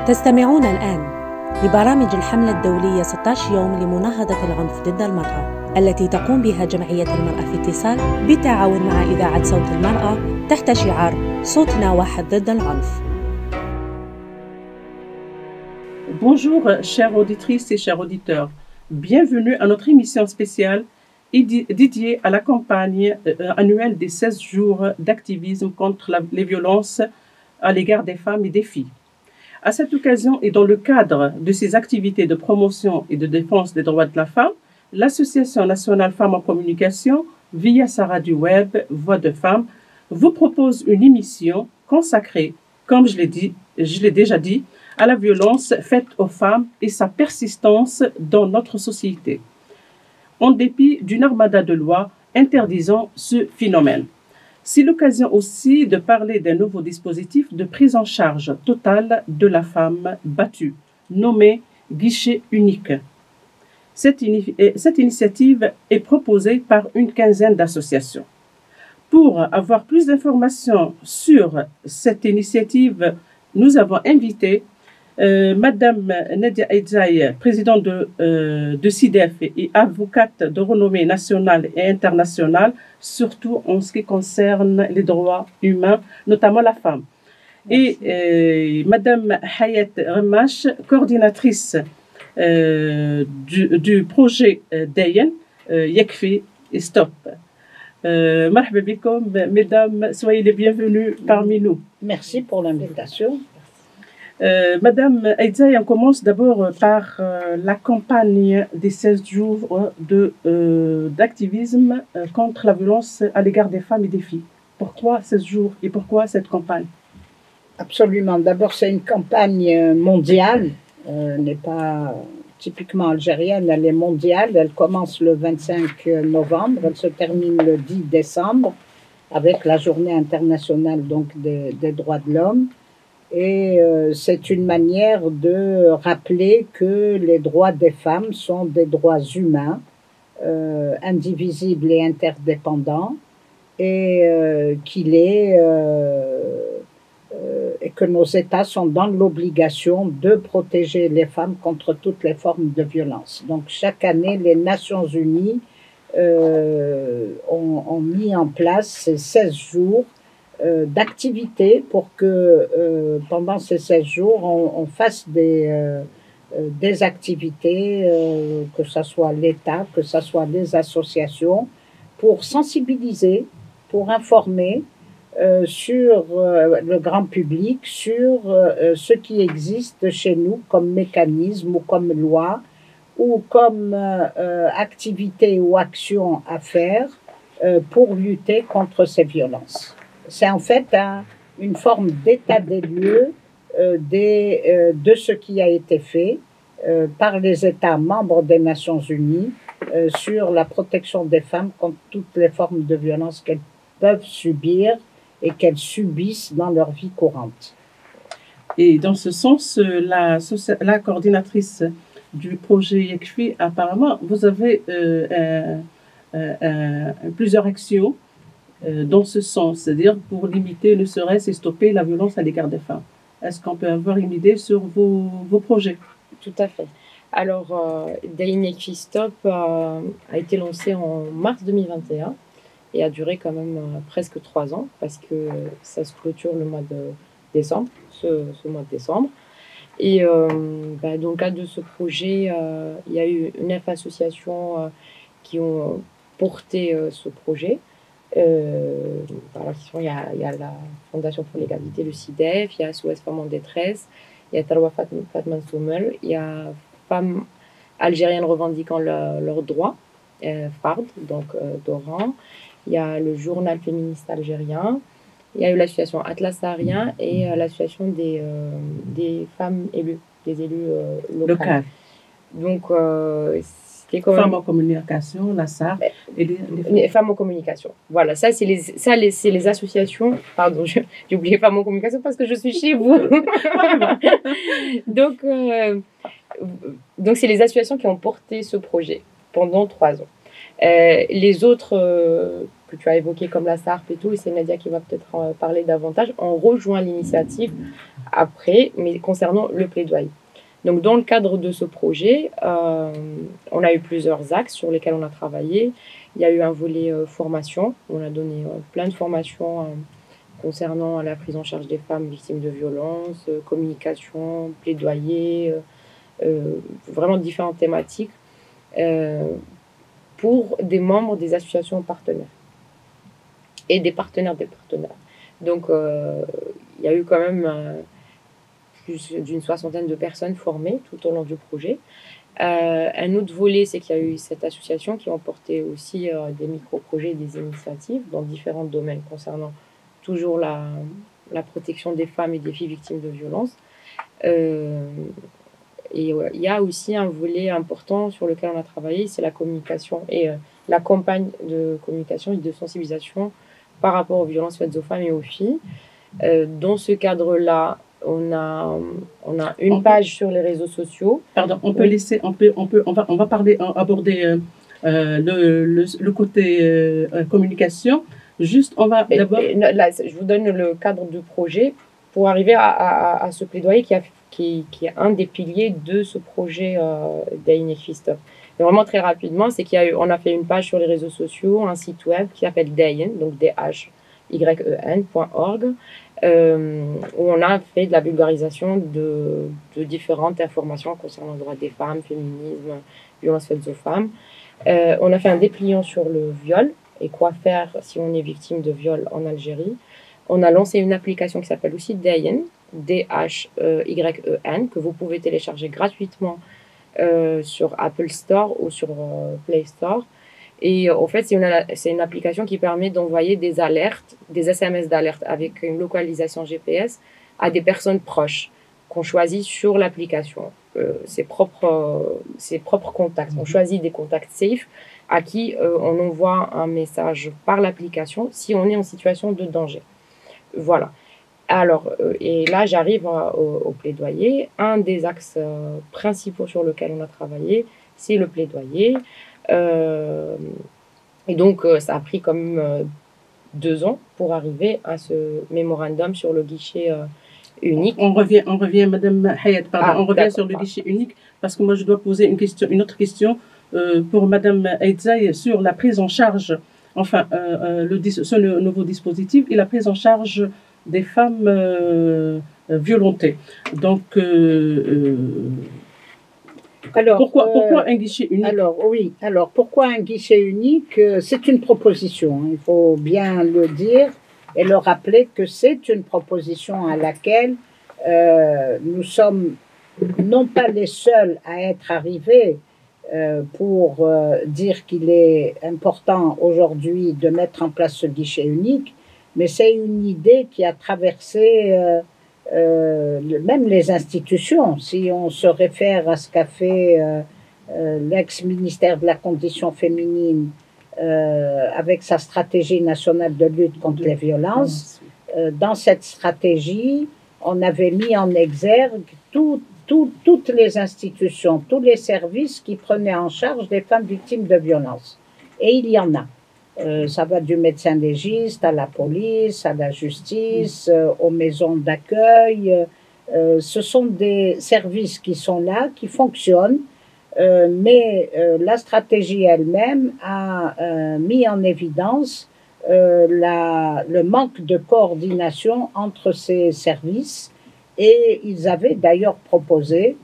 تستمعون الآن لبرامج الحملة الدولية 16 يوم لمناهضة العنف ضد المرأة التي تقوم بها جمعية المرأة في اتصال بالتعاون مع إذاعة صوت المرأة تحت شعار صوتنا واحد ضد العنف. Bonjour, chères auditrices et chers auditeurs. Bienvenue à notre émission spéciale dédiée à la campagne annuelle des 16 jours d'activisme contre les violences à l'égard des femmes et des filles. À cette occasion et dans le cadre de ces activités de promotion et de défense des droits de la femme, l'Association nationale Femmes en communication, via sa radio web Voix de Femmes, vous propose une émission consacrée, comme je l'ai déjà dit, à la violence faite aux femmes et sa persistance dans notre société, en dépit d'une armada de lois interdisant ce phénomène. C'est l'occasion aussi de parler d'un nouveau dispositif de prise en charge totale de la femme battue, nommé guichet unique. Cette initiative est proposée par une quinzaine d'associations. Pour avoir plus d'informations sur cette initiative, nous avons invité Madame Nadia Aidzaï, présidente de SIDEF et avocate de renommée nationale et internationale, surtout en ce qui concerne les droits humains, notamment la femme. Merci. Et Madame Hayat Ramash, coordinatrice du projet Dayen, Yakfi et Stop. Marhaba bikoum, mesdames, soyez les bienvenues parmi nous. Merci pour l'invitation. Madame Aidzaï, on commence d'abord par la campagne des 16 jours d'activisme contre la violence à l'égard des femmes et des filles. Pourquoi 16 jours et pourquoi cette campagne? Absolument. D'abord, c'est une campagne mondiale, n'est pas typiquement algérienne, elle est mondiale. Elle commence le 25 novembre, elle se termine le 10 décembre avec la journée internationale donc, des droits de l'homme. Et c'est une manière de rappeler que les droits des femmes sont des droits humains, indivisibles et interdépendants, et et que nos États sont dans l'obligation de protéger les femmes contre toutes les formes de violence. Donc chaque année, les Nations Unies ont mis en place ces 16 jours d'activités pour que pendant ces 16 jours, on fasse des activités, que ce soit l'État, que ce soit les associations, pour sensibiliser, pour informer sur le grand public, sur ce qui existe chez nous comme mécanisme ou comme loi ou comme activité ou action à faire pour lutter contre ces violences. C'est en fait une forme d'état des lieux de ce qui a été fait par les États membres des Nations Unies sur la protection des femmes contre toutes les formes de violence qu'elles peuvent subir et qu'elles subissent dans leur vie courante. Et dans ce sens, la coordinatrice du projet YEKFI, apparemment, vous avez plusieurs actions dans ce sens, c'est-à-dire pour limiter, ne serait-ce et stopper la violence à l'égard des femmes. Est-ce qu'on peut avoir une idée sur vos projets? Tout à fait. Alors, Dayen Yakfi Stop a été lancé en mars 2021 et a duré quand même presque 3 ans parce que ça se clôture le mois de décembre, ce mois de décembre. Et dans le cadre de ce projet, il y a eu 9 associations qui ont porté ce projet. Il y a la Fondation pour l'égalité, le SIDEF, il y a SOS Femmes en détresse, il y a Tarwa Fatman Soumel, il y a Femmes algériennes revendiquant leurs droits, FARD, donc d'Oran, il y a le journal féministe algérien, il y a eu l'association Atlas Saharien et l'association des femmes élues, des élus locales. Donc, Femmes en communication, la SAR et les femmes en communication. Voilà, ça c'est les associations. Pardon, j'ai oublié femmes en communication parce que je suis chez vous. Donc c'est les associations qui ont porté ce projet pendant 3 ans. Les autres que tu as évoquées comme la SARP et tout, et c'est Nadia qui va peut-être parler davantage, ont rejoint l'initiative après, mais concernant le plaidoyer. Donc, dans le cadre de ce projet, on a eu plusieurs axes sur lesquels on a travaillé. Il y a eu un volet formation. On a donné plein de formations concernant la prise en charge des femmes victimes de violences, communication, plaidoyer, vraiment différentes thématiques pour des membres des associations partenaires et des partenaires des partenaires. Donc, il y a eu quand même plus d'une soixantaine de personnes formées tout au long du projet. Un autre volet, c'est qu'il y a eu cette association qui ont porté aussi des micro-projets, des initiatives dans différents domaines concernant toujours la protection des femmes et des filles victimes de violences. Et il y a aussi un volet important sur lequel on a travaillé, c'est la communication et la campagne de communication et de sensibilisation par rapport aux violences faites aux femmes et aux filles. Dans ce cadre-là, on a une page sur les réseaux sociaux. Pardon, on peut laisser, on va aborder le côté communication. Juste, on va d'abord. Là, je vous donne le cadre du projet pour arriver à ce plaidoyer qui est un des piliers de ce projet Dayen Yekfi Stop. Mais vraiment très rapidement, c'est on a fait une page sur les réseaux sociaux, un site web qui s'appelle Dayen, donc DHYEN.org. Où on a fait de la vulgarisation de différentes informations concernant le droit des femmes, féminisme, violences faites aux femmes. On a fait un dépliant sur le viol et quoi faire si on est victime de viol en Algérie. On a lancé une application qui s'appelle aussi Dayen, DHYEN, que vous pouvez télécharger gratuitement sur Apple Store ou sur Play Store. Et en fait, c'est une application qui permet d'envoyer des alertes, des SMS d'alerte avec une localisation GPS à des personnes proches qu'on choisit sur l'application, ses propres contacts. On choisit des contacts safe à qui on envoie un message par l'application si on est en situation de danger. Voilà. Alors, et là, j'arrive au plaidoyer. Un des axes principaux sur lequel on a travaillé, c'est le plaidoyer. Et donc, ça a pris quand même 2 ans pour arriver à ce mémorandum sur le guichet unique. On revient, Madame Hayat, pardon, on revient sur le guichet unique parce que moi, je dois poser une autre question pour Madame Aïdzaï sur la prise en charge, enfin, ce nouveau dispositif et la prise en charge des femmes violentées. Donc, pourquoi un guichet unique? Alors, pourquoi un guichet unique? C'est une proposition, il faut bien le dire et le rappeler que c'est une proposition à laquelle nous sommes non pas les seuls à être arrivés pour dire qu'il est important aujourd'hui de mettre en place ce guichet unique, mais c'est une idée qui a traversé même les institutions. Si on se réfère à ce qu'a fait l'ex-ministère de la Condition féminine avec sa stratégie nationale de lutte contre les violences, dans cette stratégie, on avait mis en exergue toutes les institutions, tous les services qui prenaient en charge des femmes victimes de violences. Et il y en a. Ça va du médecin légiste à la police, à la justice, aux maisons d'accueil. Ce sont des services qui sont là, qui fonctionnent, mais la stratégie elle-même a mis en évidence le manque de coordination entre ces services et ils avaient d'ailleurs proposé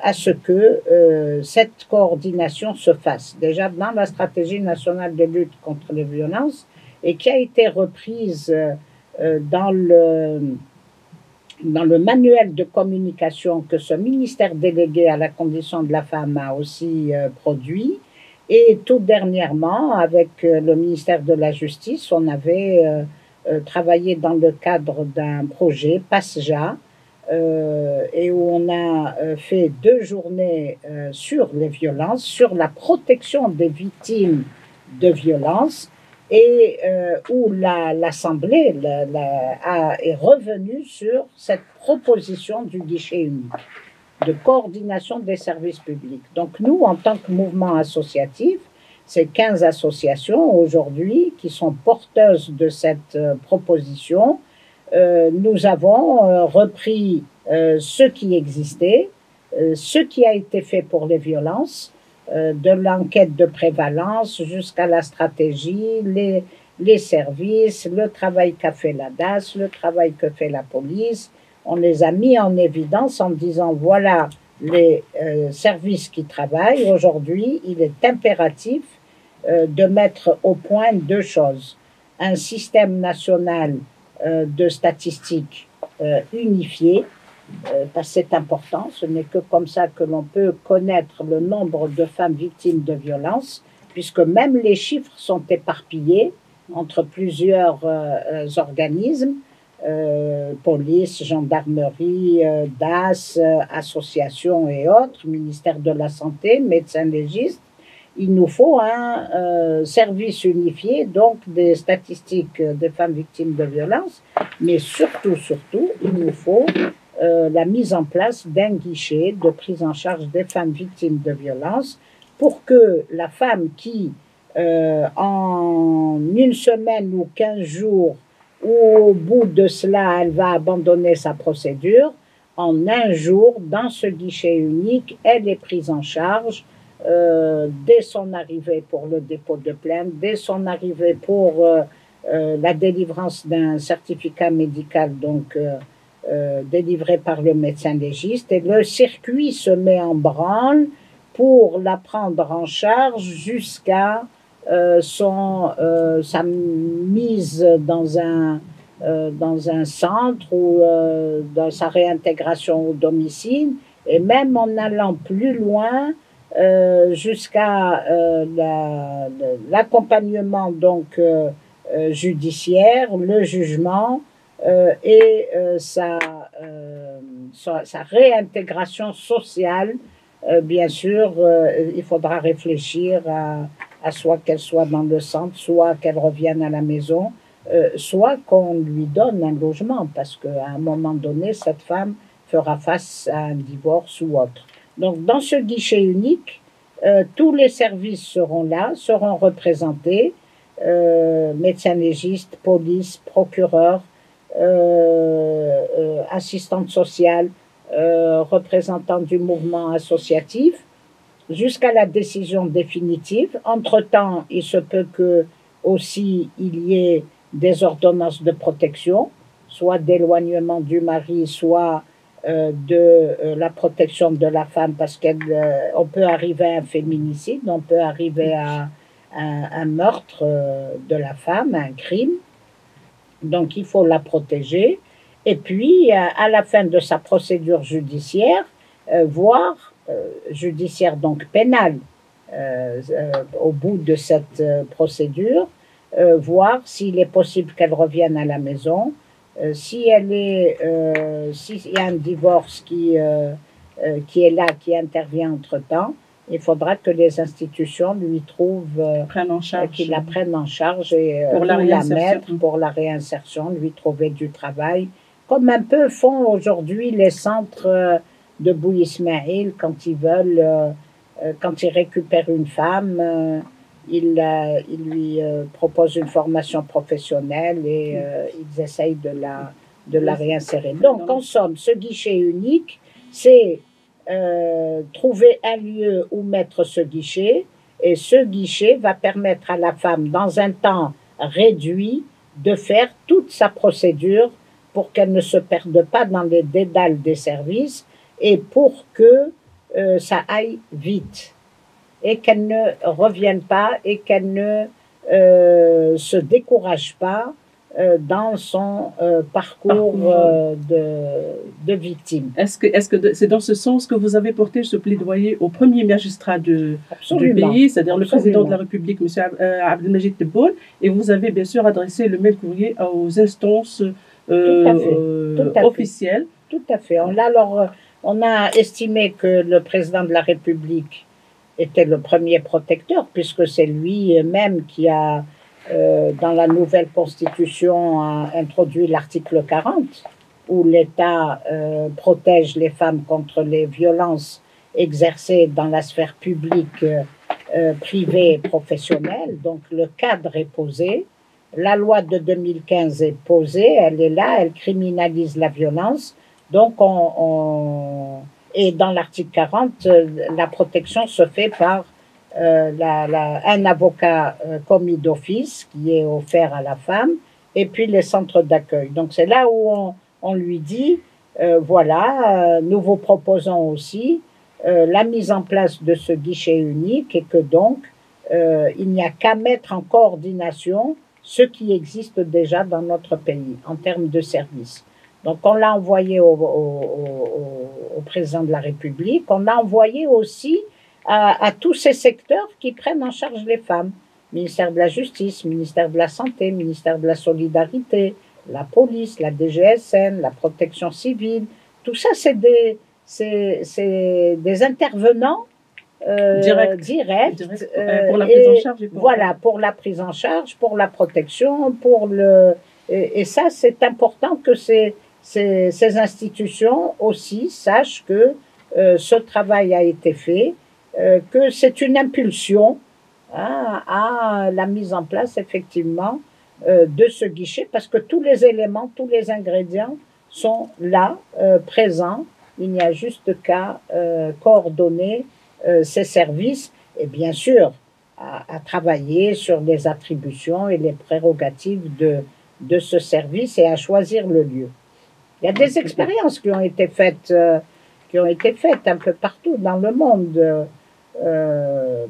à ce que cette coordination se fasse, déjà dans la stratégie nationale de lutte contre les violences et qui a été reprise dans le manuel de communication que ce ministère délégué à la condition de la femme a aussi produit. Et tout dernièrement, avec le ministère de la Justice, on avait travaillé dans le cadre d'un projet PASJA, et où on a fait 2 journées sur les violences, sur la protection des victimes de violences, et où l'Assemblée est revenue sur cette proposition du guichet unique de coordination des services publics. Donc nous, en tant que mouvement associatif, ces 15 associations aujourd'hui qui sont porteuses de cette proposition. Nous avons repris ce qui existait, ce qui a été fait pour les violences, de l'enquête de prévalence jusqu'à la stratégie, les services, le travail qu'a fait la DAS, le travail que fait la police. On les a mis en évidence en disant voilà les services qui travaillent. Aujourd'hui, il est impératif de mettre au point deux choses. Un système national de statistiques unifié, parce que c'est important, ce n'est que comme ça que l'on peut connaître le nombre de femmes victimes de violences, puisque même les chiffres sont éparpillés entre plusieurs organismes, police, gendarmerie, DAS, associations et autres, ministère de la Santé, médecins légistes. Il nous faut un service unifié, donc des statistiques des femmes victimes de violences, mais surtout, il nous faut la mise en place d'un guichet de prise en charge des femmes victimes de violences pour que la femme qui, en une semaine ou 15 jours, ou au bout de cela, elle va abandonner sa procédure, en un jour, dans ce guichet unique, elle est prise en charge dès son arrivée pour le dépôt de plainte, dès son arrivée pour la délivrance d'un certificat médical donc délivré par le médecin légiste, et le circuit se met en branle pour la prendre en charge jusqu'à sa mise dans un centre ou dans sa réintégration au domicile, et même en allant plus loin jusqu'à l'accompagnement donc judiciaire, le jugement et sa réintégration sociale. Bien sûr, il faudra réfléchir à soit qu'elle soit dans le centre, soit qu'elle revienne à la maison, soit qu'on lui donne un logement, parce qu'à un moment donné, cette femme fera face à un divorce ou autre. Donc, dans ce guichet unique, tous les services seront là, seront représentés, médecins légistes, police, procureur, assistante sociale, représentants du mouvement associatif, jusqu'à la décision définitive. Entre-temps, il se peut que aussi il y ait des ordonnances de protection, soit d'éloignement du mari, soit de la protection de la femme, parce qu'on peut arriver à un féminicide, on peut arriver à un meurtre de la femme, un crime. Donc il faut la protéger. Et puis, à la fin de sa procédure judiciaire, voire judiciaire donc pénale, au bout de cette procédure, voir s'il est possible qu'elle revienne à la maison, s'il y a un divorce qui est là, qui intervient entre-temps, il faudra que les institutions lui trouvent, qu'ils la prennent en charge et pour la mettre pour la réinsertion, lui trouver du travail, comme un peu font aujourd'hui les centres de Bou Ismaïl quand ils veulent, quand ils récupèrent une femme, ils lui proposent une formation professionnelle et ils essayent de la réinsérer. Donc, en somme, ce guichet unique, c'est trouver un lieu où mettre ce guichet, et ce guichet va permettre à la femme, dans un temps réduit, de faire toute sa procédure pour qu'elle ne se perde pas dans les dédales des services et pour que ça aille vite et qu'elle ne revienne pas et qu'elle ne se décourage pas dans son parcours de victime. Est-ce que c'est dans ce sens que vous avez porté ce plaidoyer au premier magistrat du pays, c'est-à-dire le président de la République, M. Abdelmajid Tebboune, et vous avez bien sûr adressé le même courrier aux instances officielles? Tout à fait. On a estimé que le président de la République était le premier protecteur, puisque c'est lui-même qui a, dans la nouvelle constitution, a introduit l'article 40, où l'État protège les femmes contre les violences exercées dans la sphère publique privée et professionnelle. Donc le cadre est posé. La loi de 2015 est posée, elle est là, elle criminalise la violence. Donc et dans l'article 40, la protection se fait par un avocat commis d'office qui est offert à la femme, et puis les centres d'accueil. Donc c'est là où on lui dit, voilà, nous vous proposons aussi la mise en place de ce guichet unique, et que donc il n'y a qu'à mettre en coordination ce qui existe déjà dans notre pays en termes de services. Donc on l'a envoyé au président de la République, on l'a envoyé aussi à tous ces secteurs qui prennent en charge les femmes. Ministère de la Justice, ministère de la Santé, ministère de la Solidarité, la police, la DGSN, la protection civile. Tout ça, c'est des intervenants directs pour la prise en charge. Voilà, pour la prise en charge, pour la protection, et ça, c'est important que ces institutions aussi sachent que ce travail a été fait, que c'est une impulsion à la mise en place, effectivement, de ce guichet, parce que tous les éléments, tous les ingrédients sont là, présents. Il n'y a juste qu'à coordonner ces services et bien sûr à travailler sur les attributions et les prérogatives de ce service et à choisir le lieu. Il y a des expériences qui ont été faites un peu partout dans le monde.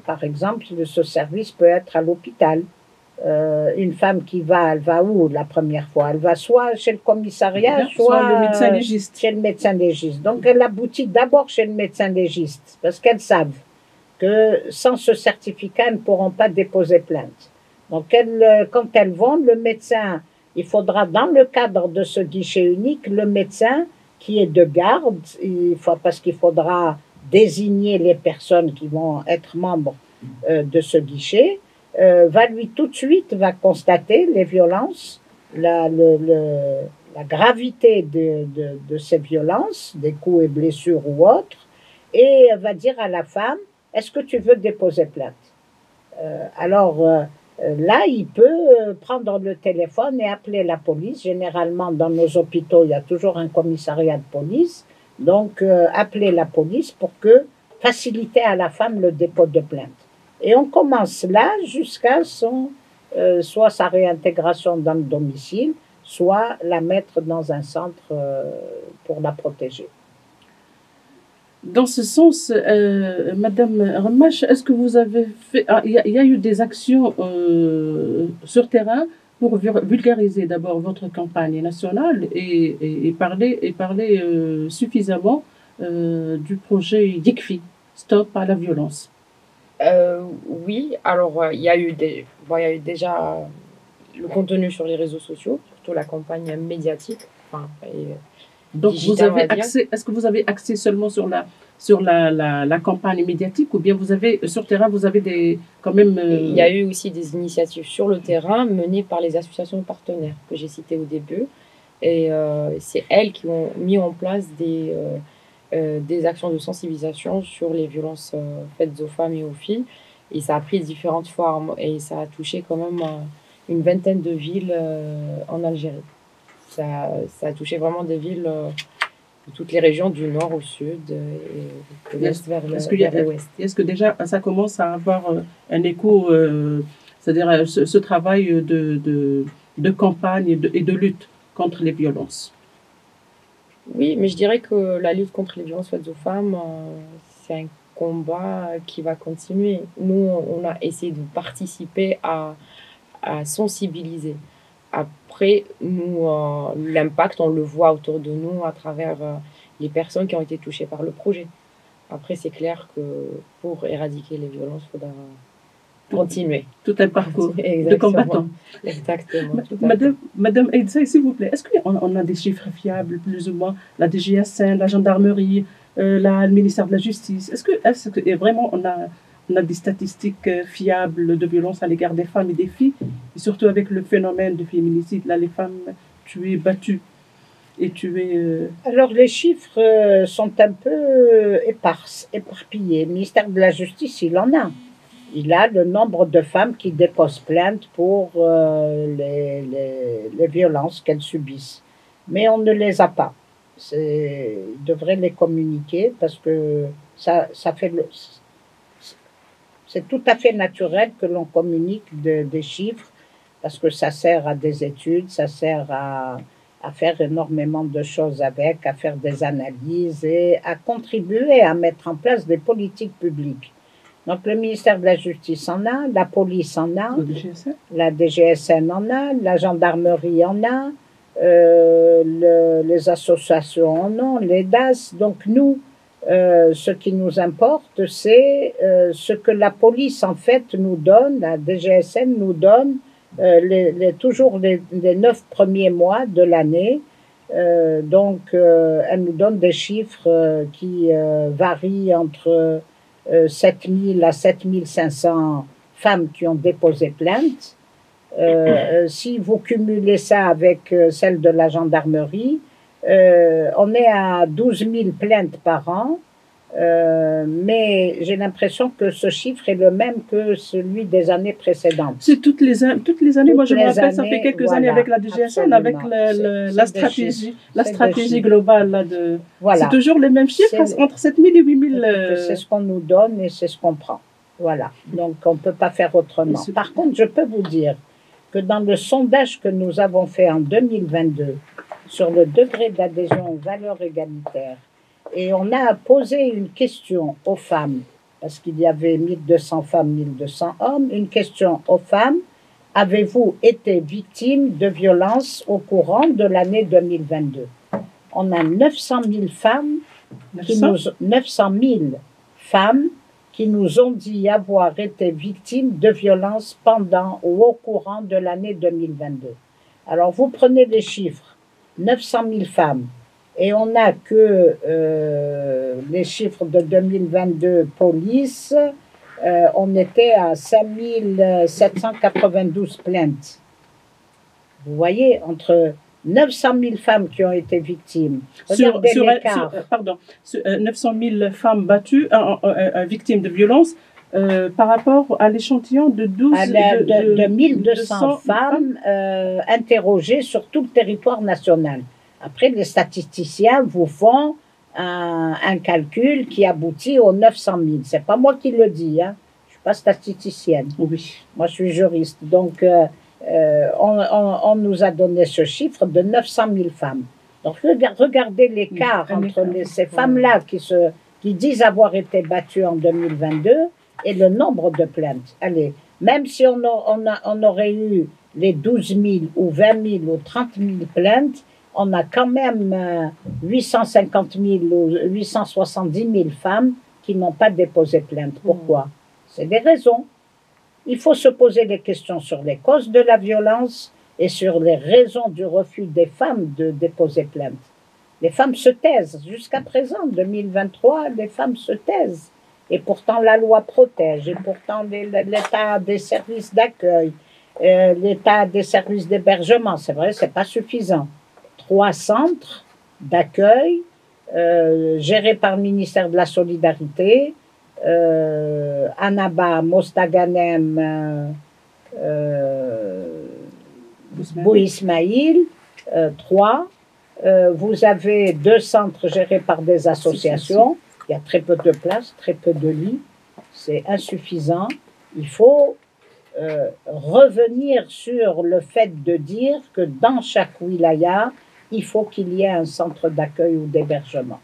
Par exemple, ce service peut être à l'hôpital. Une femme qui elle va où la première fois? Elle va soit chez le commissariat, soit le médecin légiste. Chez le médecin légiste. Donc elle aboutit d'abord chez le médecin légiste, parce qu'elles savent que sans ce certificat, elles ne pourront pas déposer plainte. Donc quand elles vont, le médecin, il faudra, dans le cadre de ce guichet unique, le médecin qui est de garde, parce qu'il faudra désigner les personnes qui vont être membres de ce guichet, va lui tout de suite constater les violences, la gravité de ces violences, des coups et blessures ou autres, et va dire à la femme, est-ce que tu veux déposer plainte? Là, il peut prendre le téléphone et appeler la police. Généralement, dans nos hôpitaux, il y a toujours un commissariat de police. Donc, appeler la police pour faciliter à la femme le dépôt de plainte. Et on commence là jusqu'à soit sa réintégration dans le domicile, soit la mettre dans un centre pour la protéger. Dans ce sens, Madame Ramache, est-ce que vous avez fait... Il y a eu des actions sur terrain pour vulgariser d'abord votre campagne nationale et parler suffisamment du projet YICFI, Stop à la violence. Oui, alors il y a eu déjà le contenu sur les réseaux sociaux, surtout la campagne médiatique. Donc est-ce que vous avez accès seulement sur la campagne médiatique, ou bien sur terrain vous avez quand même... Il y a eu aussi des initiatives sur le terrain menées par les associations partenaires que j'ai citées au début, et c'est elles qui ont mis en place des actions de sensibilisation sur les violences faites aux femmes et aux filles, et ça a pris différentes formes et ça a touché quand même une vingtaine de villes en Algérie. Ça a touché vraiment des villes de toutes les régions du nord au sud et de l'est vers l'ouest. Est-ce que déjà ça commence à avoir un écho, c'est-à-dire ce travail de campagne et de lutte contre les violences? Oui, mais je dirais que la lutte contre les violences faites aux femmes, c'est un combat qui va continuer. Nous, on a essayé de participer à sensibiliser. Après, nous, l'impact, on le voit autour de nous à travers les personnes qui ont été touchées par le projet. Après, c'est clair que pour éradiquer les violences, il faudra continuer. Tout un parcours de combattants. Exactement. Madame Aïdza, s'il vous plaît, est-ce qu'on a des chiffres fiables, plus ou moins, la DGSN, la gendarmerie, le ministère de la Justice? Est-ce que vraiment on a des statistiques fiables de violence à l'égard des femmes et des filles, et surtout avec le phénomène de féminicide, là, les femmes tuées, battues et tuées... Alors, les chiffres sont un peu éparpillés. Le ministère de la Justice, il en a. il a le nombre de femmes qui déposent plainte pour les violences qu'elles subissent. Mais on ne les a pas. Il devrait les communiquer parce que c'est tout à fait naturel que l'on communique des chiffres parce que ça sert à des études, ça sert à faire énormément de choses avec, à faire des analyses et à contribuer à mettre en place des politiques publiques. Donc le ministère de la Justice en a, la police en a, la DGSN en a, la gendarmerie en a, les associations en ont, les DAS. Donc nous, ce qui nous importe, c'est ce que la police en fait nous donne, la DGSN nous donne toujours les 9 premiers mois de l'année. Donc elle nous donne des chiffres qui varient entre 7 000 à 7 500 femmes qui ont déposé plainte. Si vous cumulez ça avec celle de la gendarmerie, on est à 12 000 plaintes par an, mais j'ai l'impression que ce chiffre est le même que celui des années précédentes. C'est toutes les années. Moi, je me rappelle, ça fait quelques années avec la DGSN, avec la stratégie globale. Là, c'est toujours les mêmes chiffres, entre 7 000 et 8 000. C'est ce qu'on nous donne et c'est ce qu'on prend. Voilà. Donc, on ne peut pas faire autrement. Par contre, je peux vous dire que dans le sondage que nous avons fait en 2022 sur le degré d'adhésion aux valeurs égalitaires, et on a posé une question aux femmes, parce qu'il y avait 1200 femmes, 1200 hommes, une question aux femmes: avez-vous été victime de violences au courant de l'année 2022? On a 900 000 femmes, 900 000 femmes qui nous ont dit avoir été victimes de violences pendant ou au courant de l'année 2022. Alors vous prenez les chiffres, 900 000 femmes, et on n'a que les chiffres de 2022 police, on était à 5 792 plaintes. Vous voyez, entre 900 000 femmes qui ont été victimes. Regardez l'écart. 900 000 femmes battues, victimes de violences, par rapport à l'échantillon de 1200 femmes interrogées sur tout le territoire national. Après, les statisticiens vous font un calcul qui aboutit aux 900 000. Ce n'est pas moi qui le dis, hein. Je ne suis pas statisticienne. Oui. Moi, je suis juriste. Donc, on nous a donné ce chiffre de 900 000 femmes. Donc, regardez l'écart entre ces femmes-là qui disent avoir été battues en 2022 et le nombre de plaintes. Allez, même si on aurait eu les 12 000 ou 20 000 ou 30 000 plaintes, on a quand même 850 000 ou 870 000 femmes qui n'ont pas déposé plainte. Pourquoi? C'est des raisons. Il faut se poser des questions sur les causes de la violence et sur les raisons du refus des femmes de déposer plainte. Les femmes se taisent. Jusqu'à présent, 2023, les femmes se taisent. Et pourtant, la loi protège. Et pourtant, l'état des services d'accueil, l'état des services d'hébergement, c'est vrai, ce n'est pas suffisant. 3 centres d'accueil gérés par le ministère de la Solidarité, Annaba, Mostaganem, Bou Ismaïl, 3. Vous avez 2 centres gérés par des associations. Il y a très peu de places, très peu de lits. C'est insuffisant. Il faut revenir sur le fait de dire que dans chaque wilaya, il faut qu'il y ait un centre d'accueil ou d'hébergement.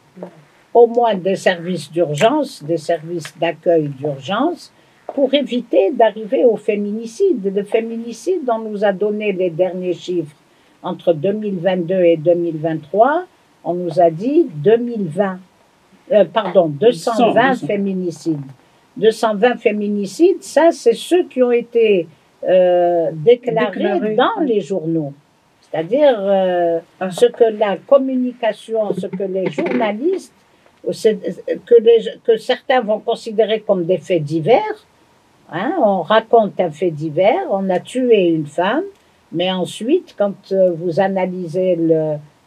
Au moins des services d'urgence, des services d'accueil d'urgence, pour éviter d'arriver au féminicide. Le féminicide, on nous a donné les derniers chiffres entre 2022 et 2023, on nous a dit 220 féminicides. 220 féminicides, ça, c'est ceux qui ont été déclarés dans les journaux. C'est-à-dire ce que la communication, ce que les journalistes, que certains vont considérer comme des faits divers. Hein, on raconte un fait divers, on a tué une femme, mais ensuite, quand vous analysez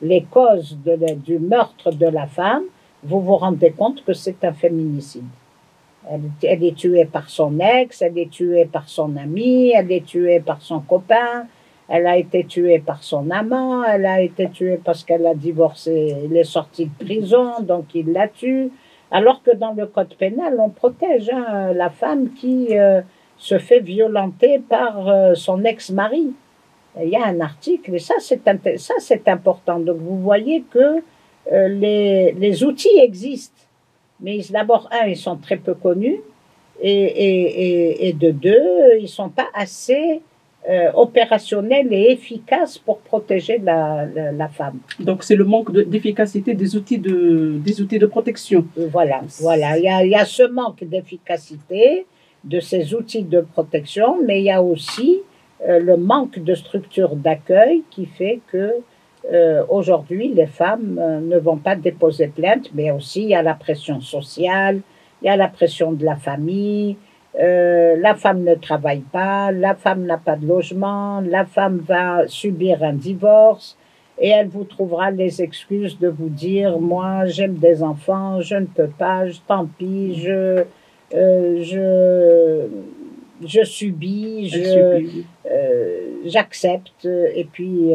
les causes du meurtre de la femme, vous vous rendez compte que c'est un féminicide. Elle est tuée par son ex, elle est tuée par son ami, elle est tuée par son copain, elle a été tuée par son amant, elle a été tuée parce qu'elle a divorcé, il est sorti de prison, donc il la tue. Alors que dans le code pénal, on protège la femme qui se fait violenter par son ex-mari. Il y a un article, et ça c'est important. Donc vous voyez que les outils existent. Mais d'abord, ils sont très peu connus, et de deux, ils ne sont pas assez opérationnels et efficaces pour protéger la femme. Donc, c'est le manque d'efficacité des outils de protection. Voilà. Il y a ce manque d'efficacité de ces outils de protection, mais il y a aussi le manque de structure d'accueil qui fait que aujourd'hui, les femmes ne vont pas déposer plainte, mais aussi il y a la pression sociale, il y a la pression de la famille, la femme ne travaille pas, la femme n'a pas de logement, la femme va subir un divorce et elle vous trouvera les excuses de vous dire « moi j'aime des enfants, je ne peux pas, tant pis, je subis, j'accepte, et puis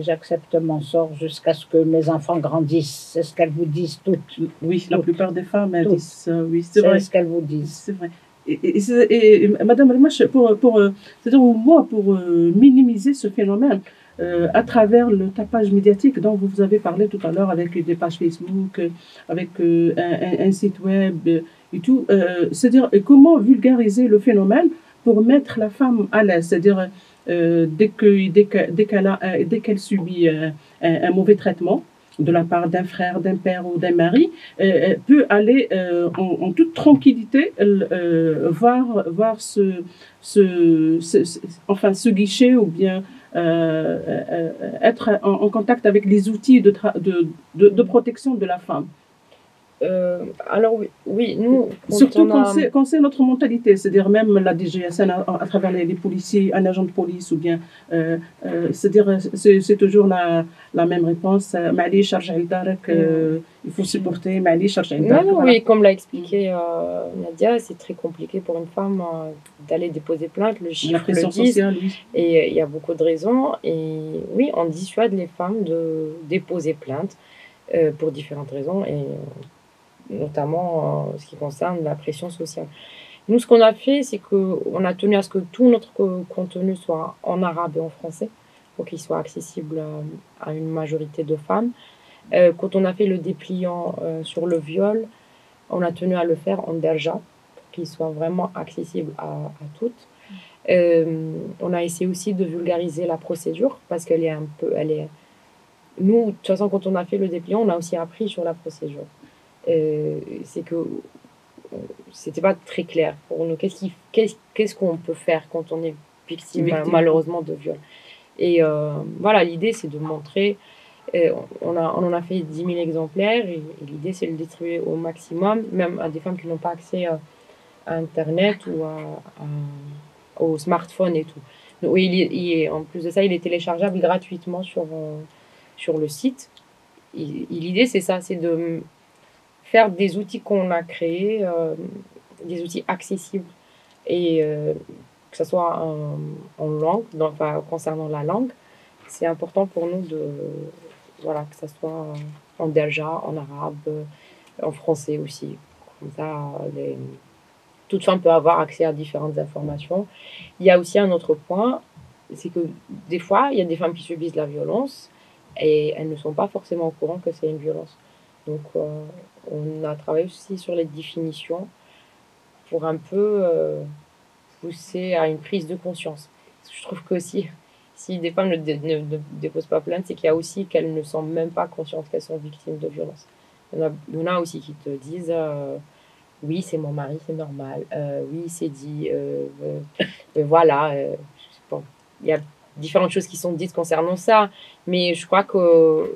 j'accepte mon sort jusqu'à ce que mes enfants grandissent. » C'est ce qu'elles vous disent toutes. Oui, la plupart des femmes, elles disent ça. Oui, c'est vrai. C'est ce qu'elles vous disent. C'est vrai. Et Madame Almache, c'est-à-dire moi, pour minimiser ce phénomène, à travers le tapage médiatique dont vous avez parlé tout à l'heure, avec des pages Facebook, avec un site web et tout, c'est-à-dire comment vulgariser le phénomène pour mettre la femme à l'aise, c'est-à-dire dès qu'elle subit un mauvais traitement de la part d'un frère, d'un père ou d'un mari, peut aller en toute tranquillité voir ce guichet ou bien être en contact avec les outils de protection de la femme. Alors oui, nous... Surtout quand c'est notre mentalité, c'est-à-dire même la DGSN à travers les policiers, un agent de police ou bien... c'est-à-dire c'est toujours la même réponse. Mali, charge il faut supporter, Mali, charge Oui, comme l'a expliqué Nadia, c'est très compliqué pour une femme d'aller déposer plainte, le chiffre le dit, sociale, oui. Et il y a beaucoup de raisons. Et oui, on dissuade les femmes de déposer plainte pour différentes raisons, et notamment ce qui concerne la pression sociale. Nous, ce qu'on a fait, c'est qu'on a tenu à ce que tout notre contenu soit en arabe et en français, pour qu'il soit accessible à une majorité de femmes. Quand on a fait le dépliant sur le viol, on a tenu à le faire en derja, pour qu'il soit vraiment accessible à toutes. On a essayé aussi de vulgariser la procédure, parce qu'elle est nous, de toute façon, quand on a fait le dépliant, on a aussi appris sur la procédure. C'est que c'était pas très clair pour nous. Qu'est-ce qu'on peut faire quand on est victime. Malheureusement de viol. Et voilà, l'idée c'est de montrer. On en a fait 10 000 exemplaires et l'idée c'est de le distribuer au maximum, même à des femmes qui n'ont pas accès à Internet ou au smartphone et tout. Donc, en plus de ça, il est téléchargeable gratuitement sur le site. Et l'idée c'est ça, c'est de faire des outils qu'on a créés, des outils accessibles et que ce soit en langue, concernant la langue. C'est important pour nous que ça soit en derja, en arabe, en français aussi. Comme ça, toute femme peut avoir accès à différentes informations. Il y a aussi un autre point, c'est que des fois, il y a des femmes qui subissent la violence et elles ne sont pas forcément au courant que c'est une violence. Donc, on a travaillé aussi sur les définitions pour un peu pousser à une prise de conscience. Je trouve que si des femmes ne déposent pas plainte, c'est qu'il y a aussi qu'elles ne sont même pas conscientes qu'elles sont victimes de violences. Il y en a aussi qui te disent oui, c'est mon mari, c'est normal. Oui, c'est dit. Voilà. Bon, il y a différentes choses qui sont dites concernant ça, mais je crois que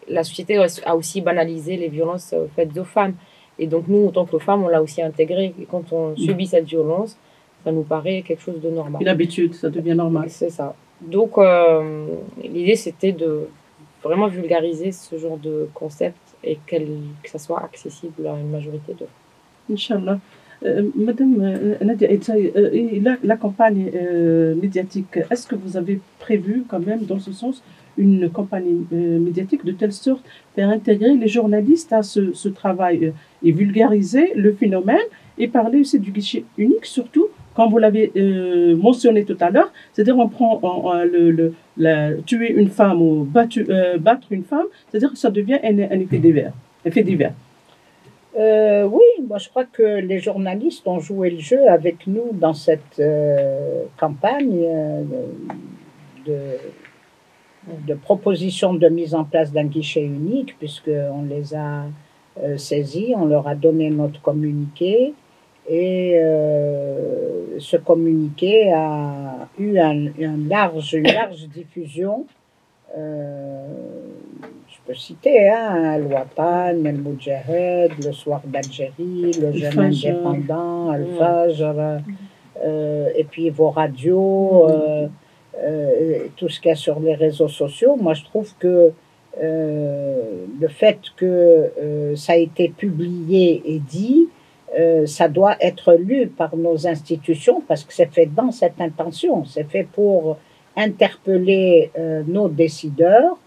la société a aussi banalisé les violences faites aux femmes. Et donc, nous, en tant que femmes, on l'a aussi intégré. Et quand on subit cette violence, ça nous paraît quelque chose de normal. Une habitude, ça devient normal. C'est ça. Donc, l'idée, c'était de vraiment vulgariser ce genre de concept et que ça soit accessible à une majorité de femmes. Inch'Allah. Madame Nadia Etaï, et la campagne médiatique, est-ce que vous avez prévu quand même dans ce sens une campagne médiatique de telle sorte faire intégrer les journalistes à ce travail et vulgariser le phénomène et parler aussi du guichet unique, surtout comme vous l'avez mentionné tout à l'heure, c'est-à-dire on prend tuer une femme ou battre une femme, c'est-à-dire que ça devient un effet divers. Effet divers. Oui, moi je crois que les journalistes ont joué le jeu avec nous dans cette campagne de proposition de mise en place d'un guichet unique, puisqu'on les a saisis, on leur a donné notre communiqué, et ce communiqué a eu une large diffusion. Je peux citer Al-Watan, El-Moudjahed, Le Soir d'Algérie, Le Jeune Indépendant, Al-Fajr, et puis vos radios, tout ce qu'il y a sur les réseaux sociaux. Moi, je trouve que le fait que ça a été publié et dit, ça doit être lu par nos institutions parce que c'est fait dans cette intention, c'est fait pour interpeller nos décideurs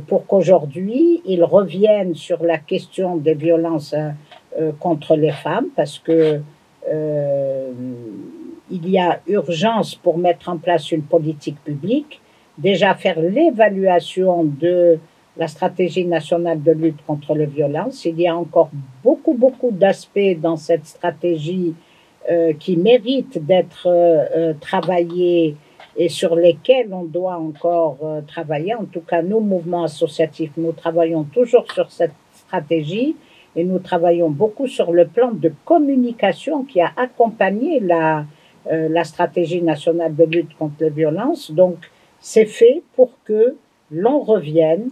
pour qu'aujourd'hui ils reviennent sur la question des violences contre les femmes, parce que il y a urgence pour mettre en place une politique publique, déjà faire l'évaluation de la stratégie nationale de lutte contre les violences. Il y a encore beaucoup d'aspects dans cette stratégie qui méritent d'être travaillés et sur lesquels on doit encore travailler. En tout cas, nous, mouvements associatifs, nous travaillons toujours sur cette stratégie et nous travaillons beaucoup sur le plan de communication qui a accompagné la stratégie nationale de lutte contre les violences. Donc, c'est fait pour que l'on revienne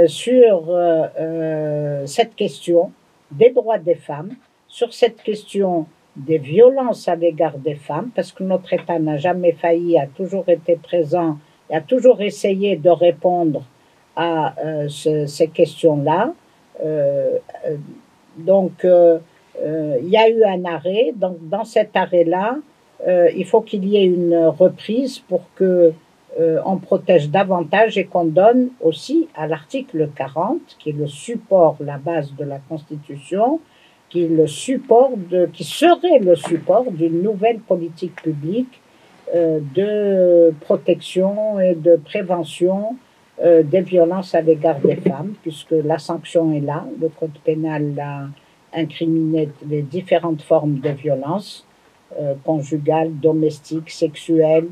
sur cette question des droits des femmes, sur cette question des violences à l'égard des femmes, parce que notre État n'a jamais failli, a toujours été présent, et a toujours essayé de répondre à ces questions-là. Donc, il y a eu un arrêt. Donc, dans cet arrêt-là, il faut qu'il y ait une reprise pour que on protège davantage et qu'on donne aussi à l'article 40, qui est le support, la base de la Constitution, qui est le support qui serait le support d'une nouvelle politique publique de protection et de prévention des violences à l'égard des femmes, puisque la sanction est là. Le Code pénal a incriminé les différentes formes de violence conjugales, domestiques, sexuelles,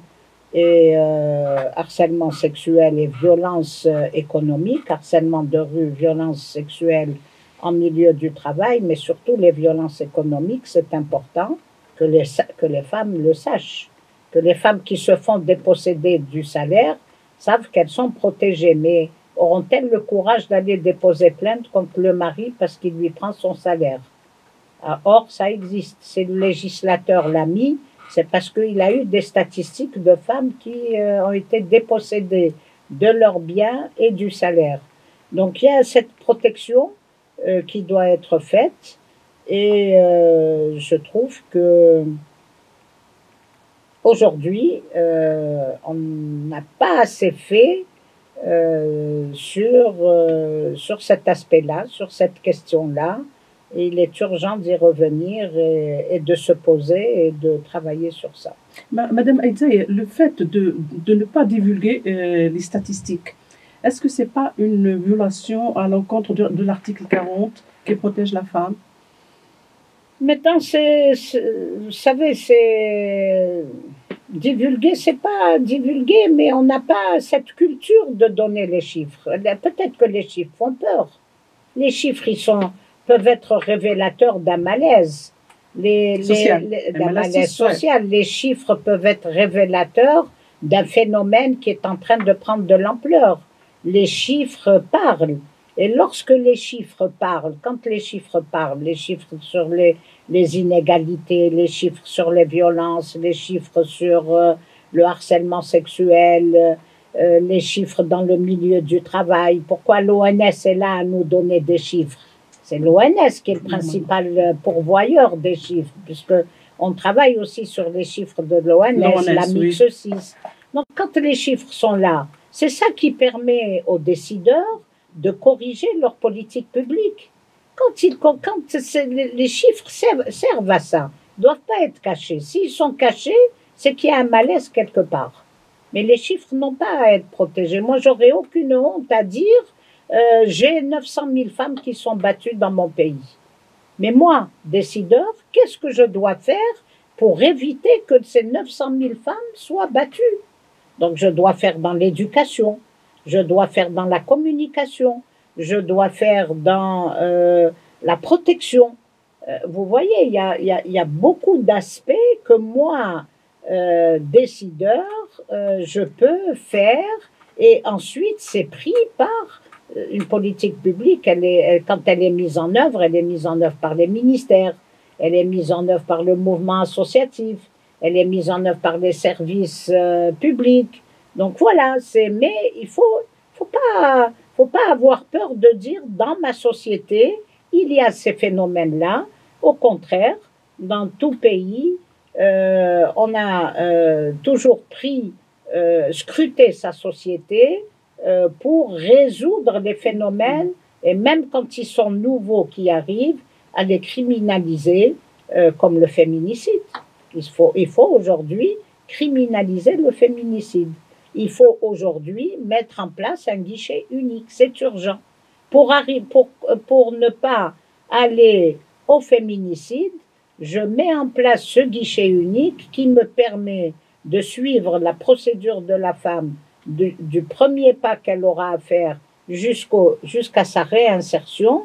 et harcèlement sexuel et violence économique, harcèlement de rue, violence sexuelle en milieu du travail, mais surtout les violences économiques. C'est important que les femmes le sachent, que les femmes qui se font déposséder du salaire savent qu'elles sont protégées, mais auront-elles le courage d'aller déposer plainte contre le mari parce qu'il lui prend son salaire? Or, ça existe, c'est le législateur l'a mis. C'est parce qu'il a eu des statistiques de femmes qui ont été dépossédées de leurs biens et du salaire. Donc il y a cette protection qui doit être faite, et je trouve que aujourd'hui on n'a pas assez fait sur cet aspect-là, sur cette question-là. Et il est urgent d'y revenir et de se poser et de travailler sur ça. Madame Aïdzaï, le fait de ne pas divulguer les statistiques, est-ce que ce n'est pas une violation à l'encontre de l'article 40 qui protège la femme? Maintenant, vous savez, c'est divulguer, c'est pas divulguer, mais on n'a pas cette culture de donner les chiffres. Peut-être que les chiffres font peur. Les chiffres, peuvent être révélateurs d'un malaise. D'un malaise social. Les chiffres peuvent être révélateurs d'un phénomène qui est en train de prendre de l'ampleur. Les chiffres parlent. Et lorsque les chiffres parlent, quand les chiffres parlent, les chiffres sur les inégalités, les chiffres sur les violences, les chiffres sur le harcèlement sexuel, les chiffres dans le milieu du travail, pourquoi l'ONS est là à nous donner des chiffres? C'est l'ONS qui est le principal pourvoyeur des chiffres, puisque on travaille aussi sur les chiffres de l'ONS, la Mix 6. Donc, quand les chiffres sont là, c'est ça qui permet aux décideurs de corriger leur politique publique. Les chiffres servent à ça, ils ne doivent pas être cachés. S'ils sont cachés, c'est qu'il y a un malaise quelque part. Mais les chiffres n'ont pas à être protégés. Moi, j'aurais aucune honte à dire j'ai 900 000 femmes qui sont battues dans mon pays. Mais moi, décideur, qu'est-ce que je dois faire pour éviter que ces 900 000 femmes soient battues? Donc, je dois faire dans l'éducation, je dois faire dans la communication, je dois faire dans la protection. Vous voyez, il y a beaucoup d'aspects que moi, décideur, je peux faire, et ensuite, c'est pris par une politique publique. Quand elle est mise en œuvre, elle est mise en œuvre par les ministères, elle est mise en œuvre par le mouvement associatif, elle est mise en œuvre par les services publics. Donc voilà, mais il faut pas avoir peur de dire dans ma société, il y a ces phénomènes-là. Au contraire, dans tout pays, on a toujours scruté sa société pour résoudre les phénomènes, et même quand ils sont nouveaux qui arrivent, à les criminaliser, comme le féminicide. Il faut aujourd'hui criminaliser le féminicide. Il faut aujourd'hui mettre en place un guichet unique. C'est urgent. Pour ne pas aller au féminicide, je mets en place ce guichet unique qui me permet de suivre la procédure de la femme du premier pas qu'elle aura à faire jusqu'à sa réinsertion.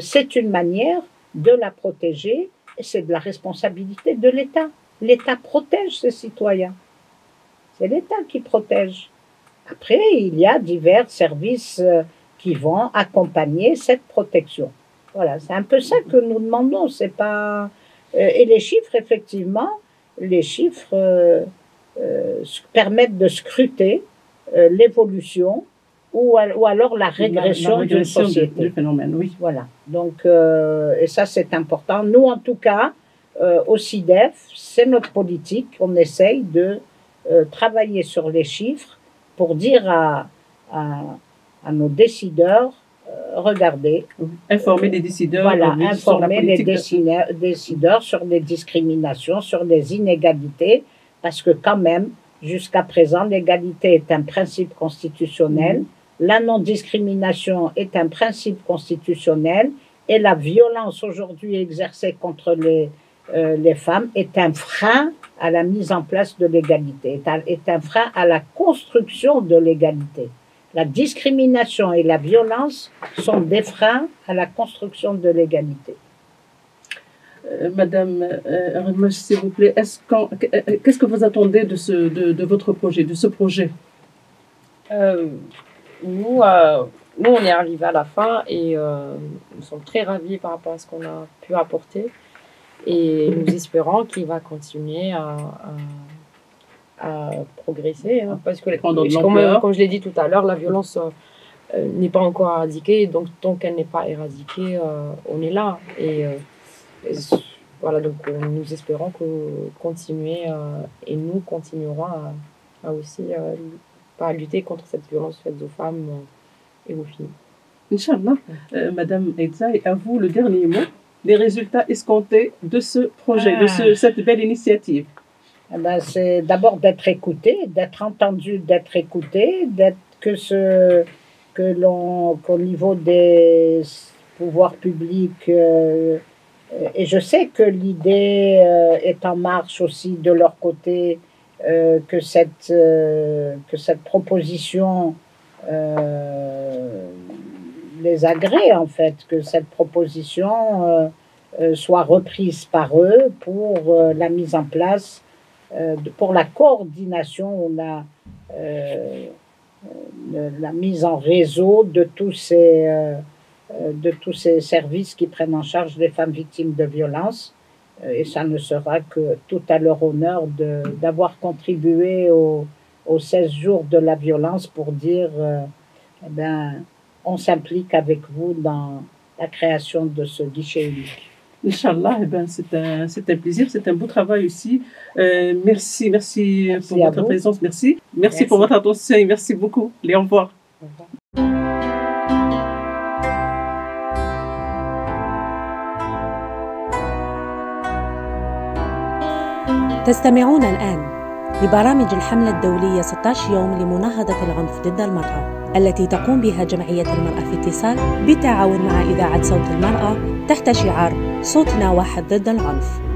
C'est une manière de la protéger, et c'est de la responsabilité de l'État. L'État protège ses citoyens. C'est l'État qui protège. Après, il y a divers services qui vont accompagner cette protection. Voilà, c'est un peu ça que nous demandons. C'est pas et les chiffres, effectivement, les chiffres permettent de scruter l'évolution ou alors la régression d'une société. Du phénomène, oui. Voilà. Donc, et ça, c'est important. Nous, en tout cas, au CIDEF, c'est notre politique. On essaye de travailler sur les chiffres pour dire à nos décideurs, regardez. Informer les décideurs. Voilà, informer les décideurs sur les discriminations, sur les inégalités, parce que quand même, jusqu'à présent, l'égalité est un principe constitutionnel, la non-discrimination est un principe constitutionnel, et la violence aujourd'hui exercée contre les femmes est un frein à la mise en place de l'égalité, est un frein à la construction de l'égalité. La discrimination et la violence sont des freins à la construction de l'égalité. Madame Ramash, s'il vous plaît, qu'est-ce que vous attendez de votre projet, de ce projet? Nous, on est arrivés à la fin et nous sommes très ravis par rapport à ce qu'on a pu apporter. Et nous espérons qu'il va continuer à progresser. Hein, parce que, comme je l'ai dit tout à l'heure, la violence n'est pas encore éradiquée. Donc, tant qu'elle n'est pas éradiquée, on est là. Et voilà, donc nous espérons continuer et nous continuerons à aussi à lutter contre cette violence faite aux femmes et aux filles. Inch'Allah. Madame Edzaï, à vous le dernier mot. Les résultats escomptés de ce projet, de cette belle initiative? C'est d'abord d'être écouté, d'être entendu, d'être écouté, qu'au niveau des pouvoirs publics, et je sais que l'idée est en marche aussi de leur côté, que cette proposition les agrée, en fait, que cette proposition soit reprise par eux pour la mise en place, pour la coordination ou la mise en réseau de tous ces services qui prennent en charge les femmes victimes de violences. Et ça ne sera que tout à leur honneur d'avoir contribué aux 16 jours de la violence pour dire on s'implique avec vous dans la création de ce guichet unique. Inch'Allah, eh ben, c'est un plaisir, c'est un beau travail aussi. Merci pour votre présence, merci pour votre attention et merci beaucoup. Et au revoir. Au revoir. تستمعون الآن لبرامج الحملة الدولية 16 يوم لمناهضة العنف ضد المرأة التي تقوم بها جمعية المرأة في اتصال بالتعاون مع إذاعة صوت المرأة تحت شعار صوتنا واحد ضد العنف.